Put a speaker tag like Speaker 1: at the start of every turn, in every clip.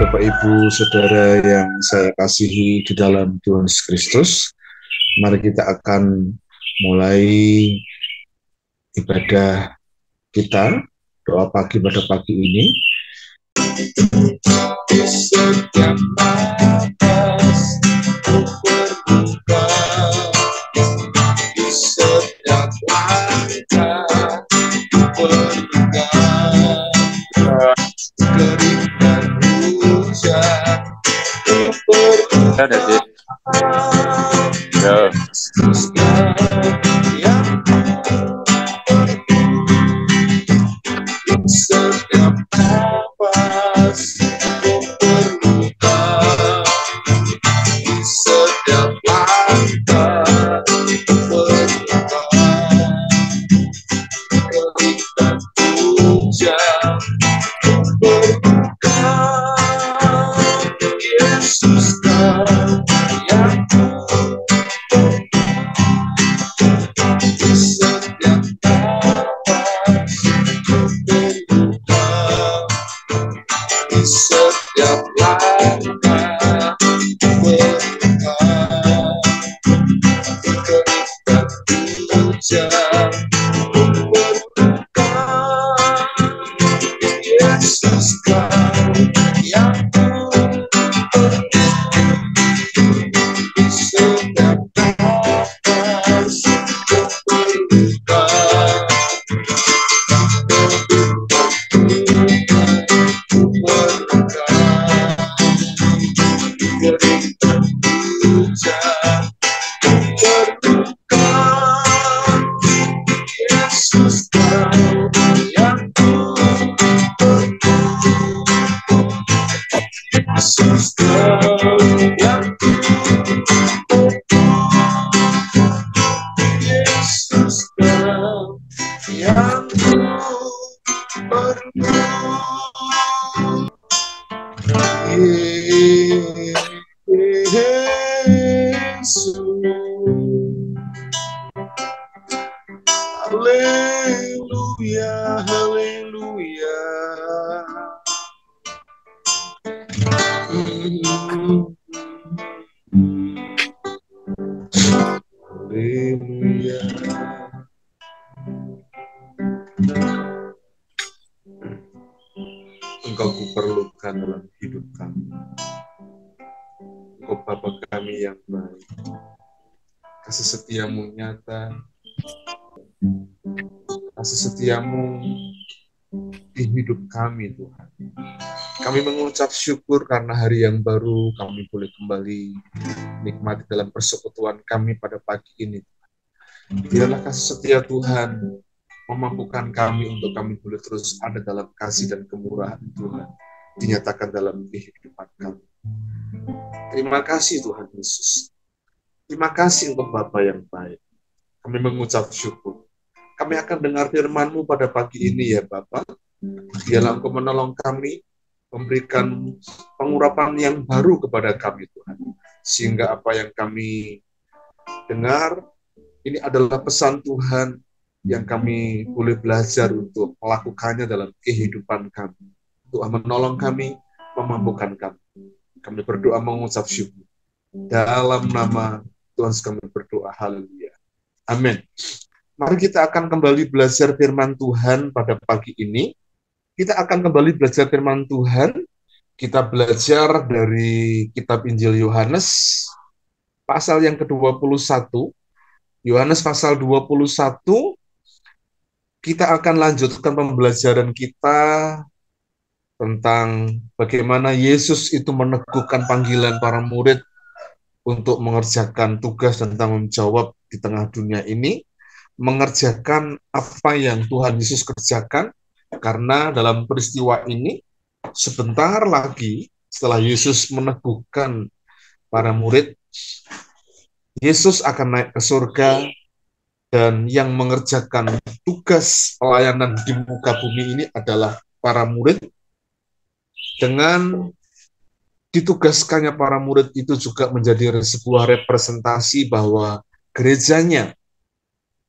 Speaker 1: Bapak Ibu Saudara yang saya kasihi di dalam Tuhan Yesus Kristus, mari kita akan mulai ibadah kita, doa pagi pada pagi ini. Di setiap nafas ku berduka, di setiap langkah ku berduka, kering dan hujan ku berduka.
Speaker 2: Ada sih. Ya.
Speaker 1: Setiap nafas ku berduka, di setiap langkah ku berduka, kering dan hujan ku berduka. Yesus yang di setiap nafas ku berduka, di setiap langkah ku berduka, kering dan hujan ku berduka. Yesus yang di setiap nafas ku berduka, ku berduka, kering dan hujan ku berduka. Yesus yang Yesus yang Yesus yang Yesus. Haleluya, haleluya. Haleluya. Engkau kuperlukan dalam hidup kami. Engkau Bapa kami yang baik. Kasih setiamu nyata. Kasih setiamu di hidup kami, Tuhan. Kami mengucap syukur karena hari yang baru kami boleh kembali nikmati dalam persekutuan kami pada pagi ini. Biarlah kasih setia Tuhan memampukan kami untuk kami boleh terus ada dalam kasih dan kemurahan Tuhan dinyatakan dalam kehidupan kami. Terima kasih Tuhan Yesus. Terima kasih untuk Bapa yang baik. Kami mengucap syukur. Kami akan dengar firman-Mu pada pagi ini ya Bapa. Biarlah Engkau menolong kami, memberikan pengurapan yang baru kepada kami Tuhan. Sehingga apa yang kami dengar, ini adalah pesan Tuhan yang kami boleh belajar untuk melakukannya dalam kehidupan kami. Tuhan menolong kami, memampukan kami. Kami berdoa mengucap syukur. Dalam nama Tuhan kami berdoa, haleluya. Amin. Mari kita akan kembali belajar firman Tuhan pada pagi ini. Kita akan kembali belajar firman Tuhan. Kita belajar dari kitab Injil Yohanes, pasal yang ke-21. Yohanes pasal 21. Kita akan lanjutkan pembelajaran kita tentang bagaimana Yesus itu meneguhkan panggilan para murid untuk mengerjakan tugas dan tanggung jawab di tengah dunia ini, mengerjakan apa yang Tuhan Yesus kerjakan, karena dalam peristiwa ini, sebentar lagi setelah Yesus meneguhkan para murid, Yesus akan naik ke surga, dan yang mengerjakan tugas pelayanan di muka bumi ini adalah para murid. Dengan ditugaskannya para murid itu juga menjadi sebuah representasi bahwa gerejanya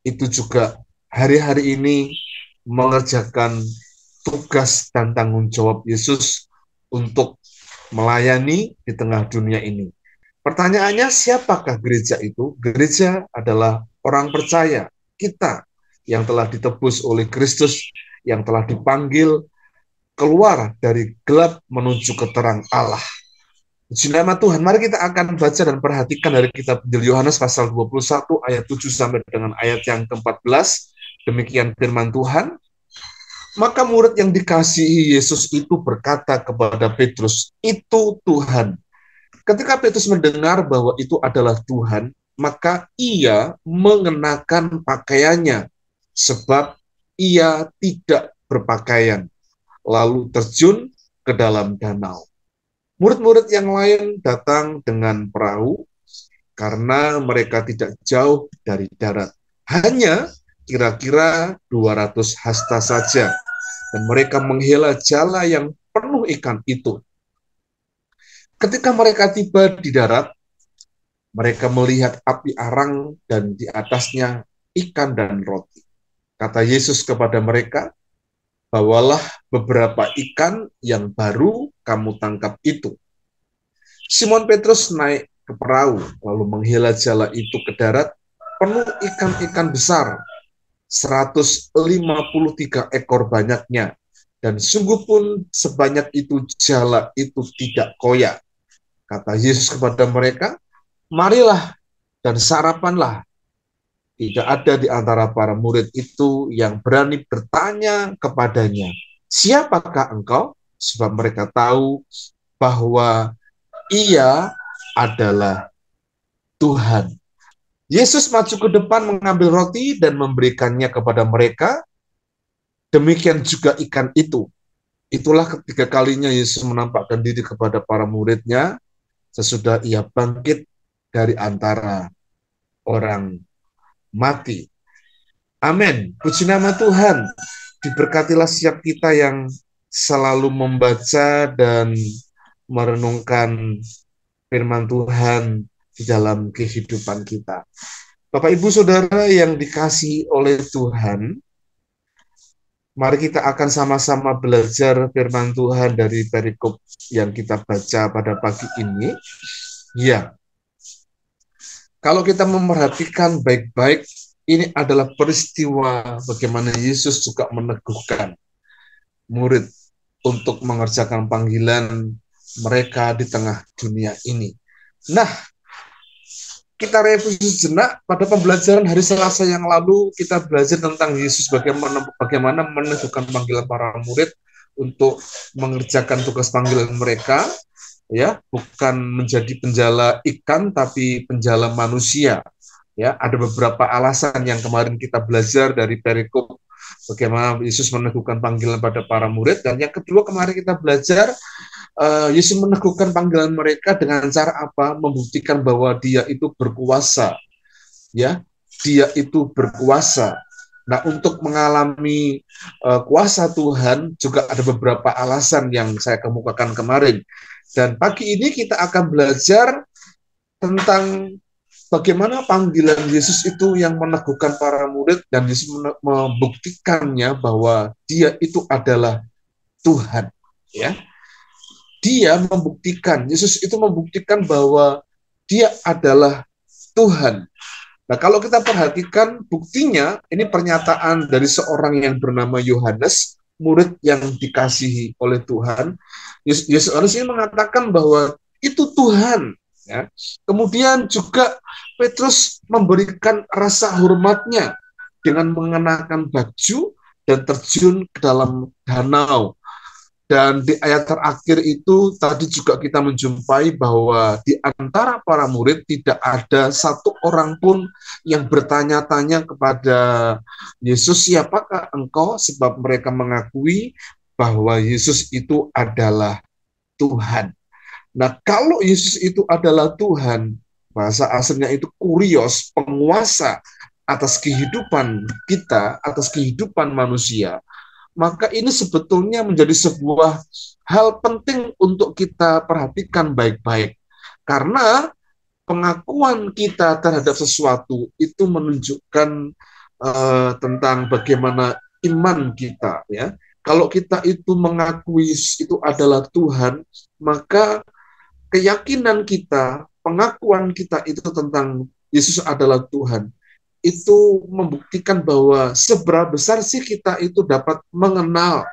Speaker 1: itu juga hari-hari ini mengerjakan tugas dan tanggung jawab Yesus untuk melayani di tengah dunia ini. Pertanyaannya, siapakah gereja itu? Gereja adalah orang percaya, kita yang telah ditebus oleh Kristus, yang telah dipanggil keluar dari gelap menuju ke terang Allah. Puji nama Tuhan. Mari kita akan baca dan perhatikan dari kitab Injil Yohanes pasal 21 ayat 7 sampai dengan ayat yang ke-14. Demikian firman Tuhan. Maka murid yang dikasihi Yesus itu berkata kepada Petrus, "Itu Tuhan." Ketika Petrus mendengar bahwa itu adalah Tuhan, maka ia mengenakan pakaiannya, sebab ia tidak berpakaian, lalu terjun ke dalam danau. Murid-murid yang lain datang dengan perahu karena mereka tidak jauh dari darat. Hanya kira-kira 200 hasta saja. Dan mereka menghela jala yang penuh ikan itu. Ketika mereka tiba di darat, mereka melihat api arang dan di atasnya ikan dan roti. Kata Yesus kepada mereka, "Bawalah beberapa ikan yang baru kamu tangkap itu." Simon Petrus naik ke perahu, lalu menghela jala itu ke darat, penuh ikan-ikan besar, 153 ekor banyaknya, dan sungguh pun sebanyak itu jala itu tidak koyak. Kata Yesus kepada mereka, "Marilah dan sarapanlah." Tidak ada di antara para murid itu yang berani bertanya kepadanya, "Siapakah engkau?" Sebab mereka tahu bahwa ia adalah Tuhan. Yesus maju ke depan mengambil roti dan memberikannya kepada mereka. Demikian juga ikan itu. Itulah ketiga kalinya Yesus menampakkan diri kepada para muridnya sesudah ia bangkit dari antara orang mati. Amin. Puji nama Tuhan. Diberkatilah setiap kita yang selalu membaca dan merenungkan firman Tuhan di dalam kehidupan kita. Bapak Ibu Saudara yang dikasihi oleh Tuhan, mari kita akan sama-sama belajar firman Tuhan dari perikop yang kita baca pada pagi ini. Ya, kalau kita memperhatikan baik-baik, ini adalah peristiwa bagaimana Yesus juga meneguhkan murid untuk mengerjakan panggilan mereka di tengah dunia ini. Nah, kita revisi sejenak. Pada pembelajaran hari Selasa yang lalu, kita belajar tentang Yesus bagaimana meneguhkan panggilan para murid untuk mengerjakan tugas panggilan mereka, ya, bukan menjadi penjala ikan tapi penjala manusia. Ya, ada beberapa alasan yang kemarin kita belajar dari perikop bagaimana Yesus meneguhkan panggilan pada para murid, dan yang kedua kemarin kita belajar Yesus meneguhkan panggilan mereka dengan cara apa? Membuktikan bahwa dia itu berkuasa, ya, dia itu berkuasa. Nah, untuk mengalami kuasa Tuhan juga ada beberapa alasan yang saya kemukakan kemarin. Dan pagi ini kita akan belajar tentang bagaimana panggilan Yesus itu yang meneguhkan para murid, dan Yesus membuktikannya bahwa dia itu adalah Tuhan, ya. Dia membuktikan, Yesus itu membuktikan bahwa dia adalah Tuhan. Nah, kalau kita perhatikan buktinya, ini pernyataan dari seorang yang bernama Yohanes, murid yang dikasihi oleh Tuhan. Yesus ini mengatakan bahwa itu Tuhan. Ya. Kemudian juga Petrus memberikan rasa hormatnya dengan mengenakan baju dan terjun ke dalam danau. Dan di ayat terakhir itu tadi juga kita menjumpai bahwa di antara para murid tidak ada satu orang pun yang bertanya-tanya kepada Yesus, "Siapakah engkau?" Sebab mereka mengakui bahwa Yesus itu adalah Tuhan. Nah, kalau Yesus itu adalah Tuhan, bahasa aslinya itu kurios, penguasa atas kehidupan kita, atas kehidupan manusia, maka ini sebetulnya menjadi sebuah hal penting untuk kita perhatikan baik-baik. Karena pengakuan kita terhadap sesuatu itu menunjukkan tentang bagaimana iman kita, ya. Kalau kita itu mengakui itu adalah Tuhan, maka keyakinan kita, pengakuan kita itu tentang Yesus adalah Tuhan, itu membuktikan bahwa seberapa besar sih kita itu dapat mengenal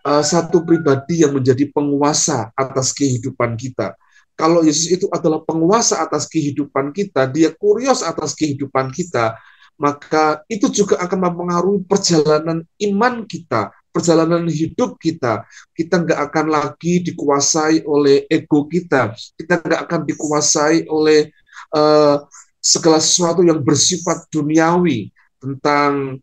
Speaker 1: satu pribadi yang menjadi penguasa atas kehidupan kita. Kalau Yesus itu adalah penguasa atas kehidupan kita, dia kurios atas kehidupan kita, maka itu juga akan mempengaruhi perjalanan iman kita, perjalanan hidup kita. Kita nggak akan lagi dikuasai oleh ego kita nggak akan dikuasai oleh segala sesuatu yang bersifat duniawi, tentang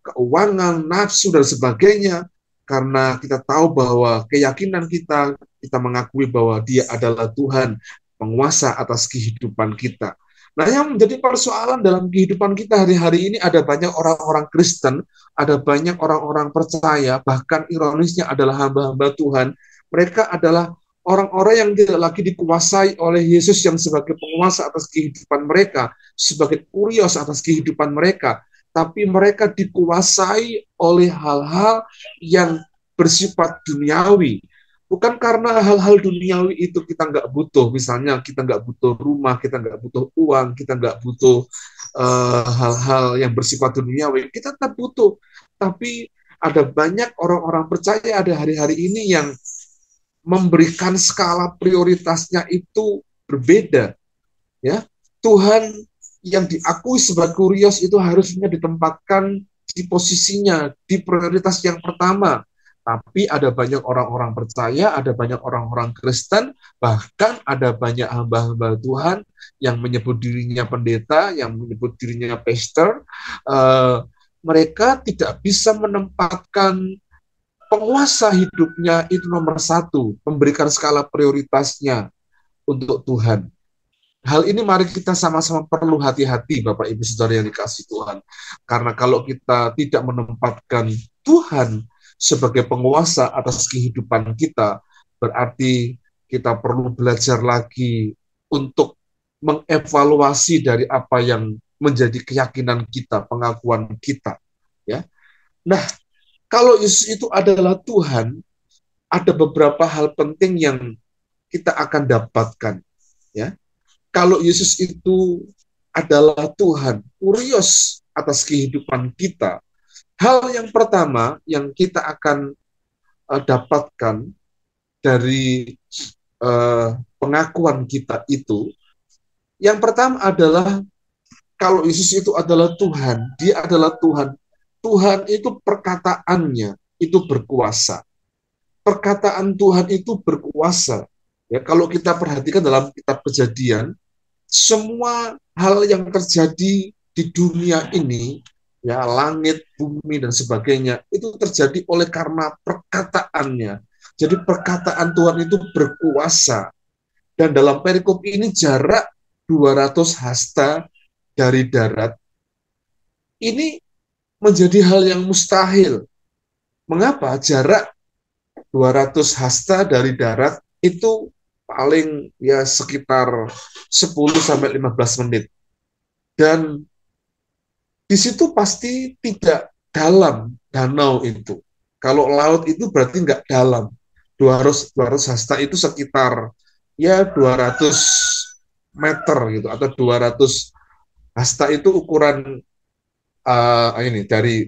Speaker 1: keuangan, nafsu, dan sebagainya, karena kita tahu bahwa keyakinan kita mengakui bahwa Dia adalah Tuhan, penguasa atas kehidupan kita. Nah, yang menjadi persoalan dalam kehidupan kita hari-hari ini, ada banyak orang-orang Kristen, ada banyak orang-orang percaya, bahkan ironisnya adalah hamba-hamba Tuhan. Mereka adalah orang-orang yang tidak lagi dikuasai oleh Yesus yang sebagai penguasa atas kehidupan mereka, sebagai kurios atas kehidupan mereka, tapi mereka dikuasai oleh hal-hal yang bersifat duniawi. Bukan karena hal-hal duniawi itu kita nggak butuh, misalnya kita nggak butuh rumah, kita nggak butuh uang, kita nggak butuh hal-hal yang bersifat duniawi, kita tetap butuh. Tapi ada banyak orang-orang percaya ada hari-hari ini yang memberikan skala prioritasnya itu berbeda, ya. Tuhan yang diakui sebagai kurios itu harusnya ditempatkan di posisinya, di prioritas yang pertama. Tapi ada banyak orang-orang percaya, ada banyak orang-orang Kristen, bahkan ada banyak hamba-hamba Tuhan yang menyebut dirinya pendeta, yang menyebut dirinya pastor. Mereka tidak bisa menempatkan penguasa hidupnya itu nomor satu, memberikan skala prioritasnya untuk Tuhan. Hal ini mari kita sama-sama perlu hati-hati, Bapak Ibu Saudara yang dikasihi Tuhan. Karena kalau kita tidak menempatkan Tuhan sebagai penguasa atas kehidupan kita, berarti kita perlu belajar lagi untuk mengevaluasi dari apa yang menjadi keyakinan kita, pengakuan kita. Ya. Nah, kalau Yesus itu adalah Tuhan, ada beberapa hal penting yang kita akan dapatkan. Ya, kalau Yesus itu adalah Tuhan, kurios atas kehidupan kita, hal yang pertama yang kita akan dapatkan dari pengakuan kita itu, yang pertama adalah kalau Yesus itu adalah Tuhan, Dia adalah Tuhan. Tuhan itu perkataannya itu berkuasa. Perkataan Tuhan itu berkuasa. Ya, kalau kita perhatikan dalam kitab Kejadian, semua hal yang terjadi di dunia ini, ya langit, bumi dan sebagainya, itu terjadi oleh karena perkataannya. Jadi perkataan Tuhan itu berkuasa. Dan dalam perikop ini jarak 200 hasta dari darat ini menjadi hal yang mustahil. Mengapa? Jarak 200 hasta dari darat itu paling ya sekitar 10 sampai 15 menit. Dan di situ pasti tidak dalam danau itu. Kalau laut itu berarti nggak dalam. 200 hasta itu sekitar ya 200 meter gitu, atau 200 hasta itu ukuran ini dari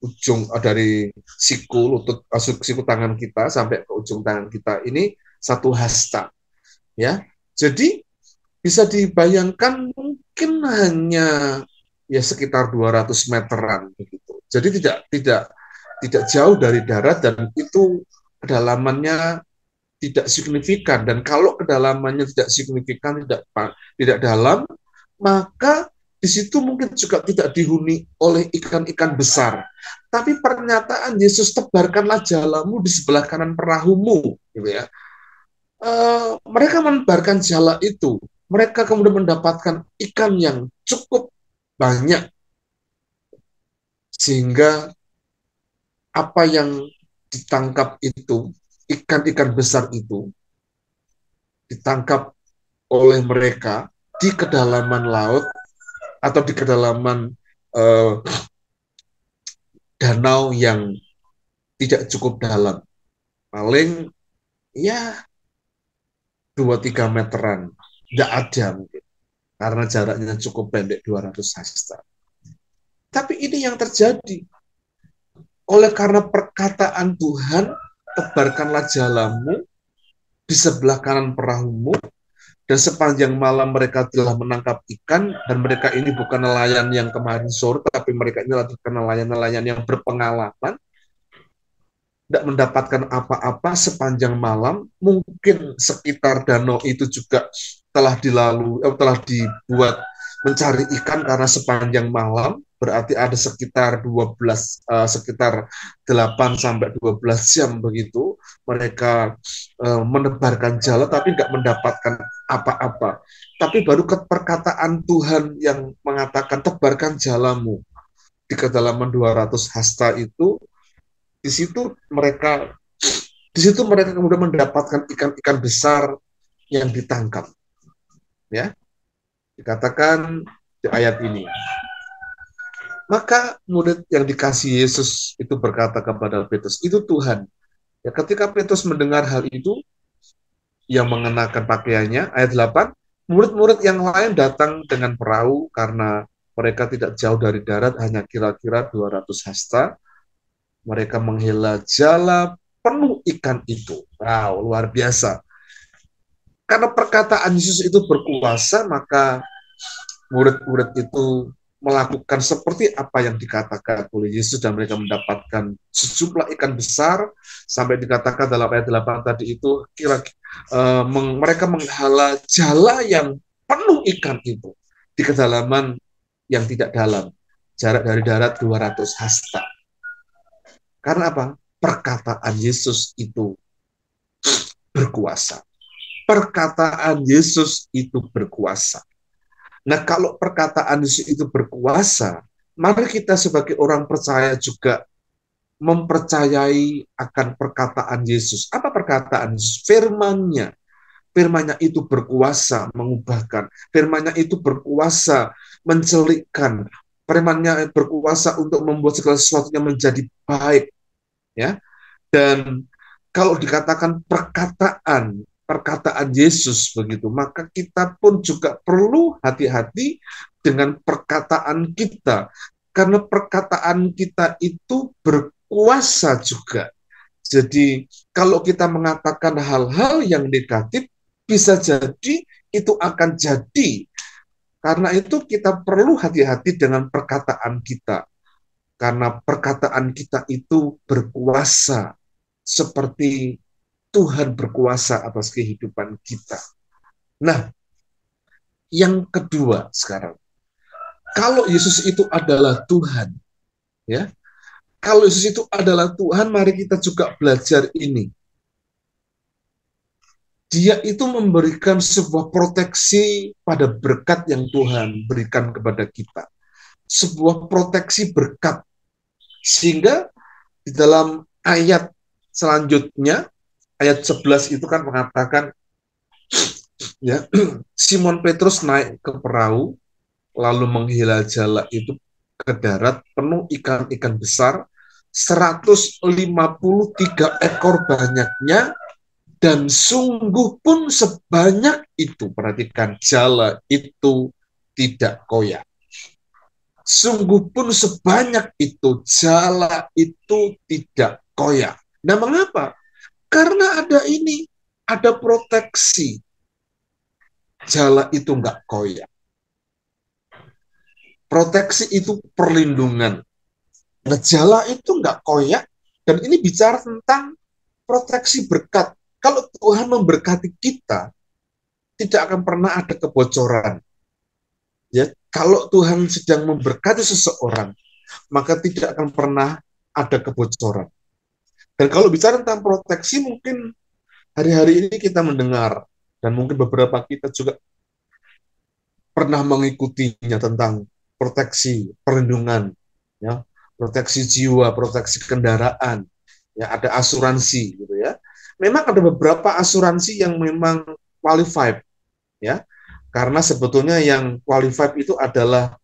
Speaker 1: ujung dari siku lutut, siku tangan kita sampai ke ujung tangan kita ini satu hasta, ya. Jadi bisa dibayangkan mungkin hanya ya sekitar 200 meteran begitu. Jadi tidak jauh dari darat, dan itu kedalamannya tidak signifikan. Dan kalau kedalamannya tidak signifikan, tidak dalam, maka di situ mungkin juga tidak dihuni oleh ikan-ikan besar. Tapi pernyataan Yesus, tebarkanlah jalamu di sebelah kanan perahumu, gitu ya. Mereka menebarkan jala itu. Mereka kemudian mendapatkan ikan yang cukup banyak, sehingga apa yang ditangkap itu, ikan-ikan besar itu, ditangkap oleh mereka di kedalaman laut atau di kedalaman danau yang tidak cukup dalam, paling ya 2-3 meteran, tidak ada mungkin, karena jaraknya cukup pendek 200 hasta. Tapi ini yang terjadi, oleh karena perkataan Tuhan, tebarkanlah jalamu di sebelah kanan perahumu, dan sepanjang malam mereka telah menangkap ikan, dan mereka ini bukan nelayan yang kemarin sore, tapi mereka ini adalah nelayan-nelayan yang berpengalaman, tidak mendapatkan apa-apa sepanjang malam. Mungkin sekitar danau itu juga telah dibuat mencari ikan, karena sepanjang malam berarti ada sekitar 8 sampai 12 jam begitu mereka menebarkan jala tapi nggak mendapatkan apa-apa. Tapi baru perkataan Tuhan yang mengatakan tebarkan jalamu di kedalaman 200 hasta itu, di situ mereka kemudian mendapatkan ikan-ikan besar yang ditangkap. Ya, dikatakan di ayat ini. Maka murid yang dikasih Yesus itu berkata kepada Petrus, itu Tuhan. Ya, ketika Petrus mendengar hal itu, yang mengenakan pakaiannya, ayat 8, murid-murid yang lain datang dengan perahu karena mereka tidak jauh dari darat, hanya kira-kira 200 hasta. Mereka menghela jala penuh ikan itu. Wow, luar biasa. Karena perkataan Yesus itu berkuasa, maka murid-murid itu melakukan seperti apa yang dikatakan oleh Yesus, dan mereka mendapatkan sejumlah ikan besar, sampai dikatakan dalam ayat 8 tadi itu, mereka menghala jala yang penuh ikan itu di kedalaman yang tidak dalam, jarak dari darat 200 hasta. Karena apa? Perkataan Yesus itu berkuasa. Perkataan Yesus itu berkuasa. Nah, kalau perkataan Yesus itu berkuasa, mari kita sebagai orang percaya juga mempercayai akan perkataan Yesus. Apa perkataan Yesus? Firman-Nya. Firman-Nya itu berkuasa mengubahkan. Firman-Nya itu berkuasa mencelikkan. Firman-Nya berkuasa untuk membuat segala sesuatunya menjadi baik. Ya. Dan kalau dikatakan perkataan Yesus begitu, maka kita pun juga perlu hati-hati dengan perkataan kita, karena perkataan kita itu berkuasa juga. Jadi kalau kita mengatakan hal-hal yang negatif, bisa jadi itu akan jadi. Karena itu kita perlu hati-hati dengan perkataan kita, karena perkataan kita itu berkuasa seperti Tuhan berkuasa atas kehidupan kita. Nah, yang kedua sekarang, kalau Yesus itu adalah Tuhan, ya, kalau Yesus itu adalah Tuhan, mari kita juga belajar ini. Dia itu memberikan sebuah proteksi pada berkat yang Tuhan berikan kepada kita. Sebuah proteksi berkat. Sehingga di dalam ayat selanjutnya, ayat 11 itu kan mengatakan, ya, Simon Petrus naik ke perahu, lalu menghela jala itu ke darat, penuh ikan-ikan besar, 153 ekor banyaknya, dan sungguh pun sebanyak itu. Perhatikan, jala itu tidak koyak. Sungguh pun sebanyak itu, jala itu tidak koyak. Nah, mengapa? Karena ada ini, ada proteksi. Jala itu nggak koyak. Proteksi itu perlindungan. Nah, jala itu nggak koyak, dan ini bicara tentang proteksi berkat. Kalau Tuhan memberkati kita, tidak akan pernah ada kebocoran. Ya, kalau Tuhan sedang memberkati seseorang, maka tidak akan pernah ada kebocoran. Dan kalau bicara tentang proteksi, mungkin hari-hari ini kita mendengar, dan mungkin beberapa kita juga pernah mengikutinya, tentang proteksi, perlindungan, ya, proteksi jiwa, proteksi kendaraan, ya, ada asuransi, gitu ya. Memang ada beberapa asuransi yang memang qualified, ya, karena sebetulnya yang qualified itu adalah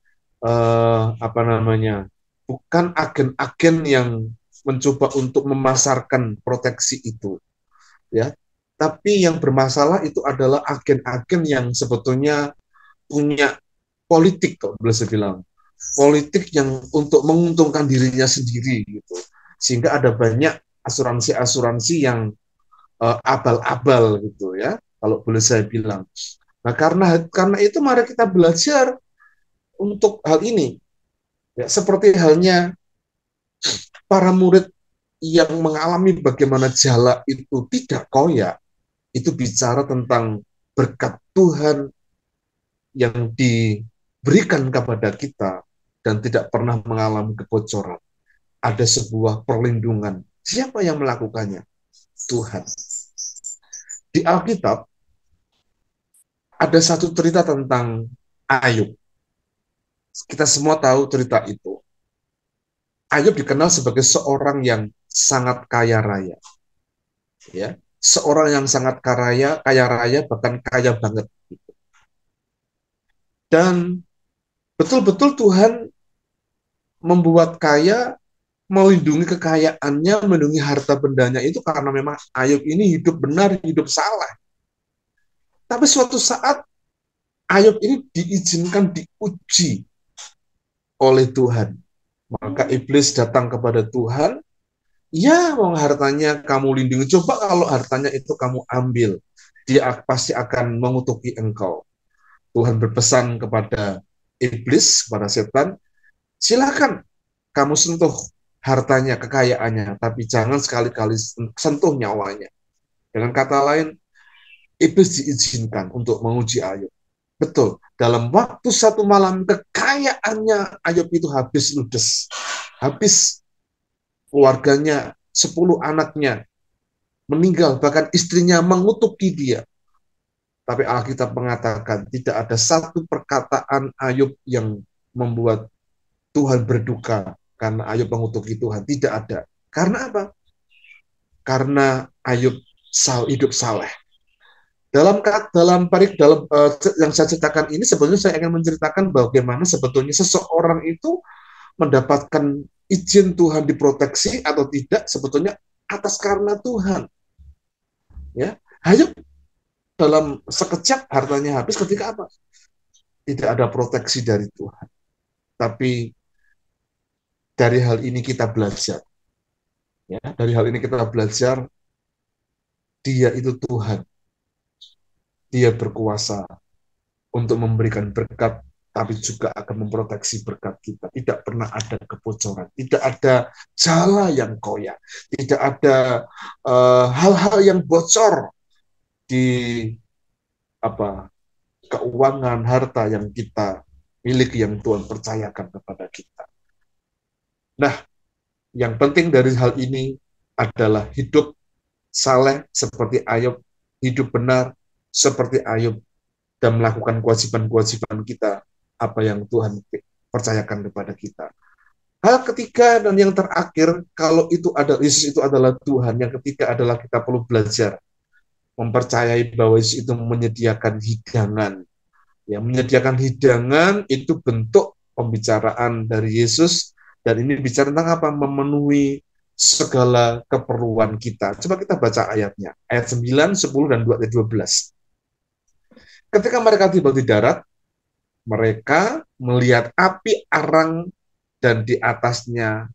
Speaker 1: bukan agen-agen yang mencoba untuk memasarkan proteksi itu, ya. Tapi yang bermasalah itu adalah agen-agen yang sebetulnya punya politik, kok boleh saya bilang, politik yang untuk menguntungkan dirinya sendiri gitu, sehingga ada banyak asuransi-asuransi yang abal-abal gitu ya, kalau boleh saya bilang. Nah, karena itu mari kita belajar untuk hal ini, ya, seperti halnya para murid yang mengalami bagaimana jala itu tidak koyak, itu bicara tentang berkat Tuhan yang diberikan kepada kita dan tidak pernah mengalami kebocoran. Ada sebuah perlindungan. Siapa yang melakukannya? Tuhan. Di Alkitab ada satu cerita tentang Ayub. Kita semua tahu cerita itu. Ayub dikenal sebagai seorang yang sangat kaya raya. Ya, seorang yang sangat kaya raya, bahkan kaya banget. Dan betul-betul Tuhan membuat kaya, melindungi kekayaannya, melindungi harta bendanya itu karena memang Ayub ini hidup benar, hidup salah. Tapi suatu saat Ayub ini diizinkan diuji oleh Tuhan. Maka iblis datang kepada Tuhan, ya wong hartanya kamu lindungi, coba kalau hartanya itu kamu ambil, dia pasti akan mengutuki engkau. Tuhan berpesan kepada iblis, kepada setan, silakan kamu sentuh hartanya, kekayaannya, tapi jangan sekali-kali sentuh nyawanya. Dengan kata lain, iblis diizinkan untuk menguji Ayub. Betul, dalam waktu satu malam kekayaannya Ayub itu habis ludes, habis, keluarganya, 10 anaknya meninggal, bahkan istrinya mengutuki dia. Tapi Alkitab mengatakan tidak ada satu perkataan Ayub yang membuat Tuhan berduka karena Ayub mengutuki Tuhan. Tidak ada. Karena apa? Karena Ayub hidup saleh. Dalam yang saya ceritakan ini sebetulnya saya ingin menceritakan bagaimana sebetulnya seseorang itu mendapatkan izin Tuhan diproteksi atau tidak sebetulnya atas karena Tuhan. Ya, Ayub dalam sekejap hartanya habis ketika apa? Tidak ada proteksi dari Tuhan. Tapi dari hal ini kita belajar. Ya, dari hal ini kita belajar Dia itu Tuhan. Dia berkuasa untuk memberikan berkat, tapi juga akan memproteksi berkat kita. Tidak pernah ada kebocoran, tidak ada jala yang koyak, tidak ada hal-hal yang bocor di apa keuangan harta yang kita miliki, yang Tuhan percayakan kepada kita. Nah, yang penting dari hal ini adalah hidup saleh seperti Ayub, hidup benar seperti Ayub, dan melakukan kewajiban-kewajiban kita, apa yang Tuhan percayakan kepada kita. Hal ketiga dan yang terakhir, kalau itu ada Yesus itu adalah Tuhan, yang ketiga adalah kita perlu belajar mempercayai bahwa Yesus itu menyediakan hidangan. Ya, menyediakan hidangan itu bentuk pembicaraan dari Yesus, dan ini bicara tentang apa? Memenuhi segala keperluan kita. Coba kita baca ayatnya. Ayat 9, 10, dan 12. Ketika mereka tiba di darat, mereka melihat api arang dan di atasnya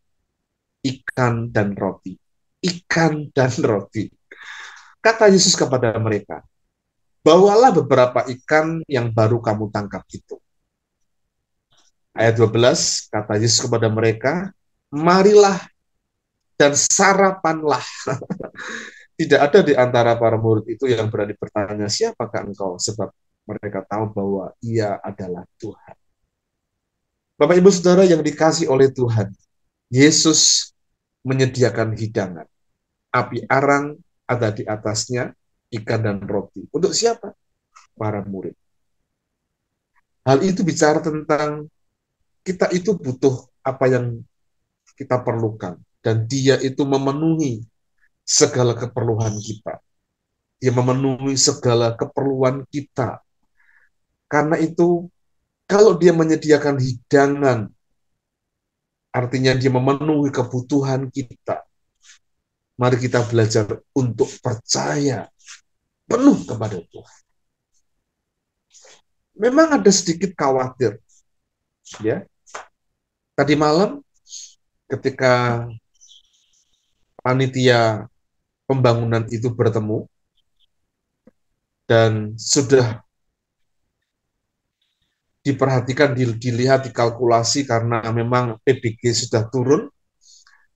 Speaker 1: ikan dan roti. Ikan dan roti. Kata Yesus kepada mereka, bawalah beberapa ikan yang baru kamu tangkap itu. Ayat 12, kata Yesus kepada mereka, marilah dan sarapanlah. Tidak ada di antara para murid itu yang berani bertanya, siapakah engkau? Sebab mereka tahu bahwa ia adalah Tuhan. Bapak, Ibu, Saudara yang dikasih oleh Tuhan, Yesus menyediakan hidangan. Api arang ada di atasnya, ikan dan roti. Untuk siapa? Para murid. Hal itu bicara tentang kita itu butuh apa yang kita perlukan. Dan dia itu memenuhi segala keperluan kita. Dia memenuhi segala keperluan kita. Karena itu, kalau dia menyediakan hidangan, artinya dia memenuhi kebutuhan kita. Mari kita belajar untuk percaya penuh kepada Tuhan. Memang ada sedikit khawatir, ya. Tadi malam ketika panitia pembangunan itu bertemu dan sudah diperhatikan, dilihat, dikalkulasi karena memang PBG sudah turun,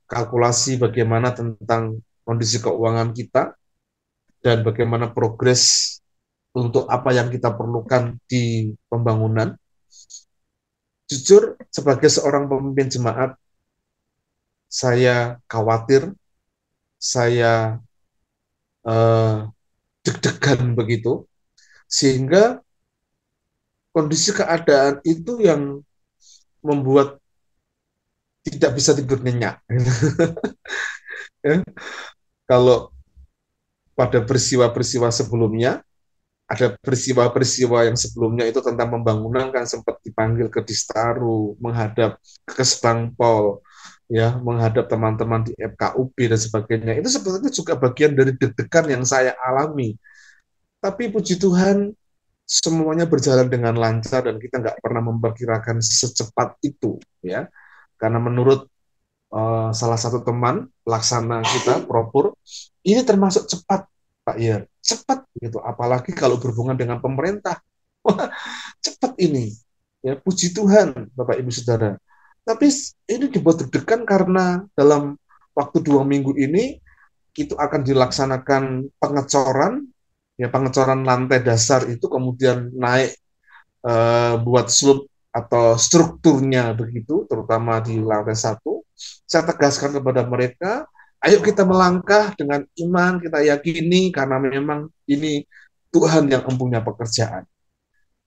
Speaker 1: kalkulasi bagaimana tentang kondisi keuangan kita dan bagaimana progres untuk apa yang kita perlukan di pembangunan. Jujur, sebagai seorang pemimpin jemaat, saya khawatir, saya deg-degan begitu, sehingga kondisi keadaan itu yang membuat tidak bisa tidur nyenyak. Ya. Kalau pada peristiwa-peristiwa sebelumnya, ada peristiwa-peristiwa yang sebelumnya itu tentang pembangunan kan sempat dipanggil ke Distaru, menghadap ke Spangpol, ya, menghadap teman-teman di FKUB dan sebagainya. Itu sebetulnya juga bagian dari deg-degan yang saya alami. Tapi puji Tuhan, semuanya berjalan dengan lancar dan kita nggak pernah memperkirakan secepat itu, ya. Karena menurut salah satu teman pelaksana kita, Propur, ini termasuk cepat, Pak Iyer, cepat gitu. Apalagi kalau berhubungan dengan pemerintah, wah, cepat ini. Ya, puji Tuhan, Bapak Ibu Saudara. Tapi ini dibuat deg-degan karena dalam waktu 2 minggu ini itu akan dilaksanakan pengecoran, ya, pengecoran lantai dasar itu kemudian naik buat slope atau strukturnya begitu, terutama di lantai 1. Saya tegaskan kepada mereka, ayo kita melangkah dengan iman, kita yakini karena memang ini Tuhan yang mempunyai pekerjaan.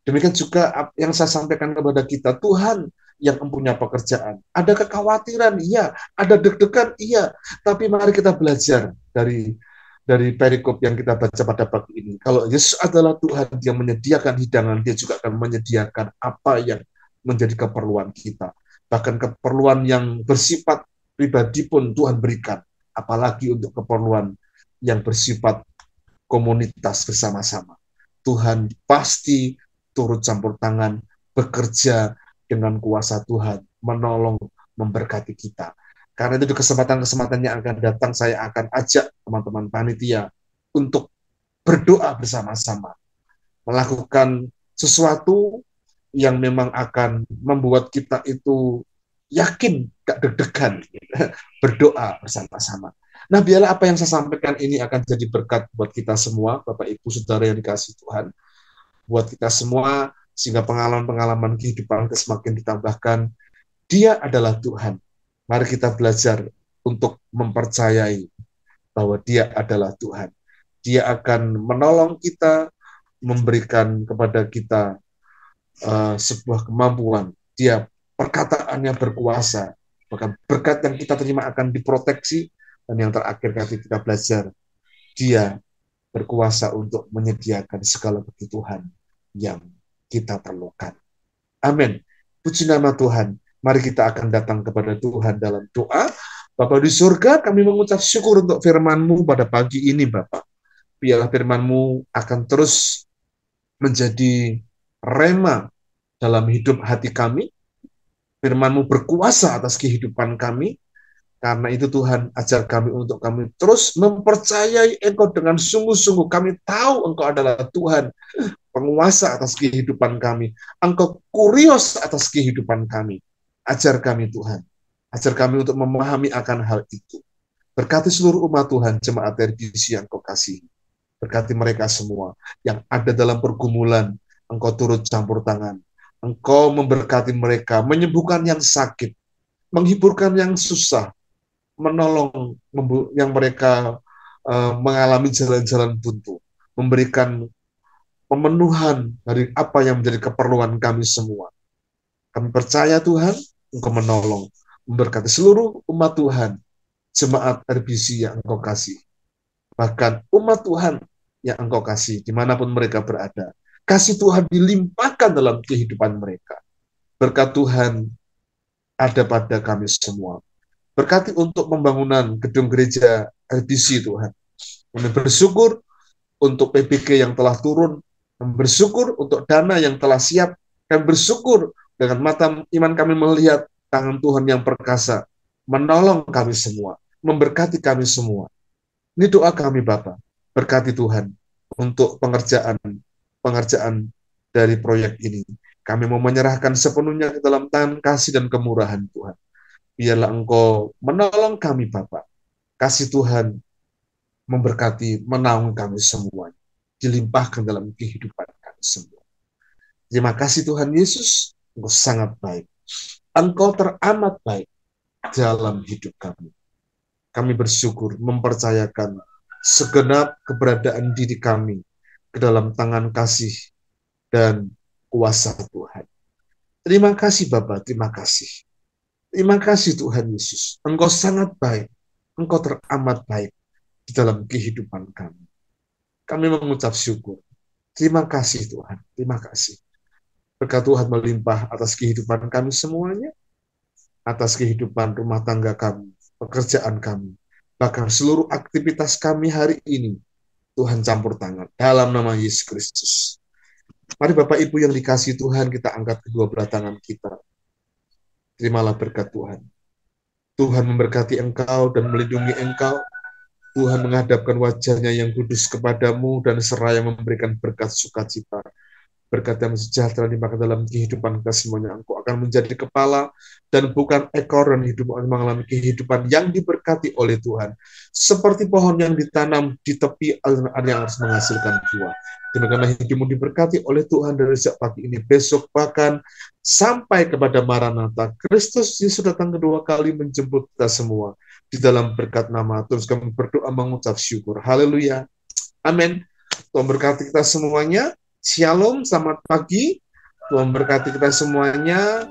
Speaker 1: Demikian juga yang saya sampaikan kepada kita, Tuhan yang mempunyai pekerjaan. Ada kekhawatiran, iya. Ada deg-degan, iya. Tapi mari kita belajar dari perikop yang kita baca pada pagi ini. Kalau Yesus adalah Tuhan, dia menyediakan hidangan, dia juga akan menyediakan apa yang menjadi keperluan kita. Bahkan keperluan yang bersifat pribadi pun Tuhan berikan. Apalagi untuk keperluan yang bersifat komunitas bersama-sama. Tuhan pasti turut campur tangan, bekerja dengan kuasa Tuhan, menolong, memberkati kita. Karena itu di kesempatan-kesempatan yang akan datang, saya akan ajak teman-teman panitia untuk berdoa bersama-sama, melakukan sesuatu yang memang akan membuat kita itu yakin, gak deg-degan, berdoa bersama-sama. Nah, biarlah apa yang saya sampaikan ini akan jadi berkat buat kita semua, Bapak Ibu Saudara yang dikasihi Tuhan, buat kita semua, sehingga pengalaman-pengalaman kehidupan semakin ditambahkan. Dia adalah Tuhan. Mari kita belajar untuk mempercayai bahwa Dia adalah Tuhan. Dia akan menolong kita, memberikan kepada kita sebuah kemampuan. Dia perkataannya berkuasa. Bahkan berkat yang kita terima akan diproteksi. Dan yang terakhir kali kita belajar, Dia berkuasa untuk menyediakan segala kebutuhan yang kita perlukan. Amin. Puji nama Tuhan. Mari kita akan datang kepada Tuhan dalam doa. Bapa di surga, kami mengucap syukur untuk firman-Mu pada pagi ini, Bapak. Biarlah firman-Mu akan terus menjadi rema dalam hidup hati kami. Firman-Mu berkuasa atas kehidupan kami. Karena itu Tuhan, ajar kami untuk kami terus mempercayai Engkau dengan sungguh-sungguh. Kami tahu Engkau adalah Tuhan, penguasa atas kehidupan kami. Engkau kurios atas kehidupan kami. Ajar kami Tuhan. Ajar kami untuk memahami akan hal itu. Berkati seluruh umat Tuhan, jemaat RBC yang Kau kasihi. Berkati mereka semua yang ada dalam pergumulan. Engkau turut campur tangan. Engkau memberkati mereka, menyembuhkan yang sakit, menghiburkan yang susah, menolong yang mereka mengalami jalan-jalan buntu, memberikan pemenuhan dari apa yang menjadi keperluan kami semua. Kami percaya Tuhan, Engkau menolong, memberkati seluruh umat Tuhan, jemaat RBC yang Engkau kasih. Bahkan umat Tuhan yang Engkau kasih, dimanapun mereka berada. Kasih Tuhan dilimpahkan dalam kehidupan mereka. Berkat Tuhan ada pada kami semua. Berkati untuk pembangunan gedung gereja RBC Tuhan. Kami bersyukur untuk PBG yang telah turun, kami bersyukur untuk dana yang telah siap, kami bersyukur dengan mata iman kami melihat tangan Tuhan yang perkasa, menolong kami semua, memberkati kami semua. Ini doa kami Bapa, berkati Tuhan untuk pengerjaan dari proyek ini. Kami mau menyerahkan sepenuhnya ke dalam tangan kasih dan kemurahan Tuhan. Biarlah Engkau menolong kami Bapa. Kasih Tuhan memberkati, menaungi kami semua, dilimpahkan dalam kehidupan kami semua. Terima kasih Tuhan Yesus, Engkau sangat baik. Engkau teramat baik dalam hidup kami. Kami bersyukur mempercayakan segenap keberadaan diri kami ke dalam tangan kasih dan kuasa Tuhan. Terima kasih Bapa, terima kasih. Terima kasih Tuhan Yesus. Engkau sangat baik, Engkau teramat baik di dalam kehidupan kami. Kami mengucap syukur. Terima kasih Tuhan, terima kasih. Berkat Tuhan melimpah atas kehidupan kami semuanya, atas kehidupan rumah tangga kami, pekerjaan kami, bahkan seluruh aktivitas kami hari ini. Tuhan campur tangan dalam nama Yesus Kristus. Mari Bapak Ibu yang dikasihi Tuhan, kita angkat kedua belah tangan kita. Terimalah berkat Tuhan. Tuhan memberkati engkau dan melindungi engkau. Tuhan menghadapkan wajahnya yang kudus kepadamu dan seraya memberikan berkat sukacita. Berkat yang sejahtera dimakan dalam kehidupan kita semuanya. Engkau akan menjadi kepala dan bukan ekor, dan hidup mengalami kehidupan yang diberkati oleh Tuhan. Seperti pohon yang ditanam di tepi aliran yang harus menghasilkan buah. Demikianlah hidupmu diberkati oleh Tuhan dari sejak pagi ini, besok, bahkan sampai kepada Maranatha. Kristus Yesus datang kedua kali menjemput kita semua. Di dalam berkat nama terus kami berdoa mengucap syukur. Haleluya. Amin. Tuhan berkati kita semuanya. Shalom, selamat pagi. Tuhan berkati kita semuanya.